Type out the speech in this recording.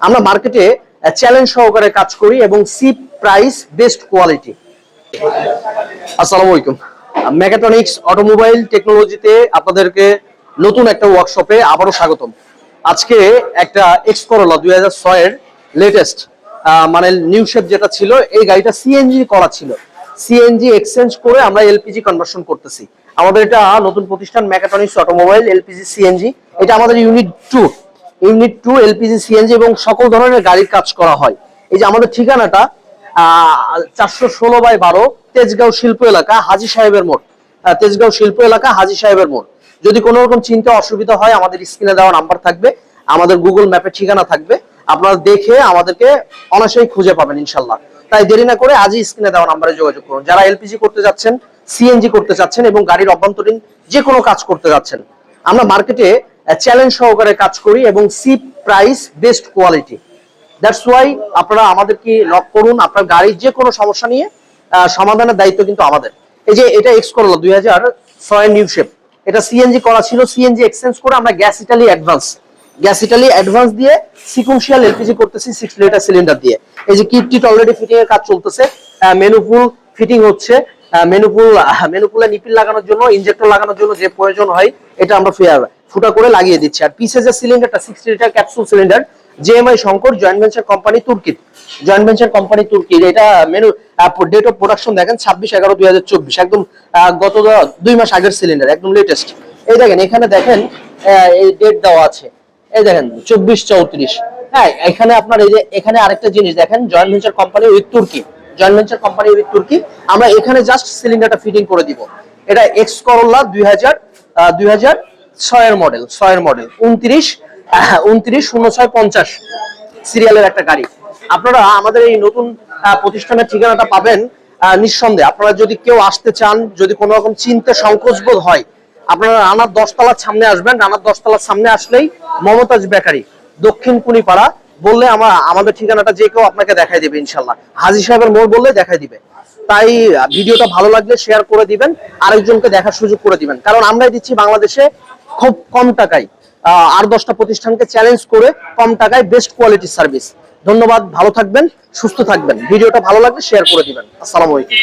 আমরা মার্কেটে চ্যালেঞ্জ সহকারে কাজ করি এবং চিপ প্রাইস বেস্ট কোয়ালিটি। আসসালামু আলাইকুম। মেকাট্রনিক্স অটোমোবাইল টেকনোলজিতে আপনাদেরকে নতুন একটা ওয়ার্কশপে আবারও স্বাগতম। আজকে একটা এক্স করোলা 2006 এর লেটেস্ট মানে নিউ শেপ যেটা ছিল, এই গাড়িটা সিএনজি করা ছিল। সিএনজি এক্সচেঞ্জ করে আমরা এলপিজি কনভার্সন করতেছি। আমাদের এটা নতুন প্রতিষ্ঠান মেকাট্রনিক্স অটোমোবাইল এলপিজি সিএনজি। এটা আমাদের ইউনিট 2 এলপিজি সিএনজি এবং সকল ধরনের গাড়ির কাজ করা হয়। এই যে আমাদের ঠিকানাটা 416/12 তেজগাঁও শিল্প এলাকা হাজী সাহেবের মোড়। তেজগাঁও শিল্প এলাকা হাজী সাহেবের মোড়। যদি কোনো রকম চিন্তা অসুবিধা হয়, আমাদের স্ক্রিনে দেওয়া নাম্বার থাকবে, আমাদের গুগল ম্যাপের ঠিকানা থাকবে, আপনারা দেখে আমাদেরকে অনায়াসেই খুঁজে পাবেন ইনশাল্লাহ। তাই দেরি না করে আজই স্ক্রিনে দেওয়া নাম্বারে যোগাযোগ করুন। যারা এলপিজি করতে যাচ্ছেন, সিএনজি করতে চাচ্ছেন এবং গাড়ির অভ্যন্তরীণ যে কোনো কাজ করতে যাচ্ছেন, আমরা মার্কেটে চ্যালেঞ্জ সহকারে কাজ করি এবং chip price best quality. That's why আপনারা আমাদেরকে লক করুন। আপনার গাড়ির যে কোনো সমস্যা নিয়ে সমাধানের দায়িত্ব কিন্তু আমাদের। এই যে এটা এক্স করোলা 2006 নিউ শেপ, এটা সিএনজি করা ছিল। সিএনজি এক্সচেঞ্জ করে আমরা গ্যাস ইটালি অ্যাডভান্স দিয়ে সিকুয়েন্সিয়াল এলপিজি করতেছি 6 লিটার সিলিন্ডার দিয়ে। এই যে কিট অলরেডি ফিটিং এর কাজ চলতেছে, মেনুপুল ফিটিং হচ্ছে। মেনুপুলে নিপিল লাগানোর জন্য, ইনজেক্টর লাগানোর জন্য যে প্রয়োজন হয়, এটা আমরা ফুটা করে লাগিয়ে দিচ্ছি। আর পিসে যে সিলিন্ডারটা 60 litre capsule cylinder, JMI Shankar joint venture company তুর্কি। এটা মেনু ডেট অফ প্রোডাকশন দেখেন 26/11/2024, একদম গত 2 মাস আগের সিলিন্ডার, একদম লেটেস্ট। এই দেখেন, এখানে দেখেন এই ডেট দেওয়া আছে, এই দেখেন 24/34। হ্যাঁ, এখানে আপনার এই যে এখানে আরেকটা জিনিস দেখেন, জয়েন্ট ভেঞ্চার কোম্পানি উইথ তুর্কি। আমরা এখানে জাস্ট সিলিন্ডারটা ফিটিং করে দিব। এটা এক্স করোলা 2006 এর মডেল 29/06/50 সিরিয়ালের একটা গাড়ি। আপনারা আমাদের এই নতুন প্রতিষ্ঠানের ঠিকানাটা পাবেন নিঃসন্দেহে। আপনারা যদি কেউ আসতে চান, যদি কোনো রকম চিন্তা সংকোচ বোধ হয়, আপনারা রানার 10 তলার সামনে আসবেন। রানার 10 তলার সামনে আসলেই মমতাজ বেকারি, দক্ষিণ কুনিপাড়া বললে আমাদের ঠিকানাটা যে কেউ আপনাকে দেখাই দিবে ইনশাল্লাহ। হাজী সাহেবের মোড় বললে দেখাই দিবে। তাই ভিডিওটা ভালো লাগলে শেয়ার করে দিবেন, আরেকজনকে দেখার সুযোগ করে দিবেন। কারণ আমরাই দিচ্ছি বাংলাদেশে খুব কম টাকায়, আর 10টা প্রতিষ্ঠানকে চ্যালেঞ্জ করে কম টাকায় বেস্ট কোয়ালিটির সার্ভিস। ধন্যবাদ, ভালো থাকবেন, সুস্থ থাকবেন। ভিডিওটা ভালো লাগলে শেয়ার করে দিবেন। আসসালামু আলাইকুম।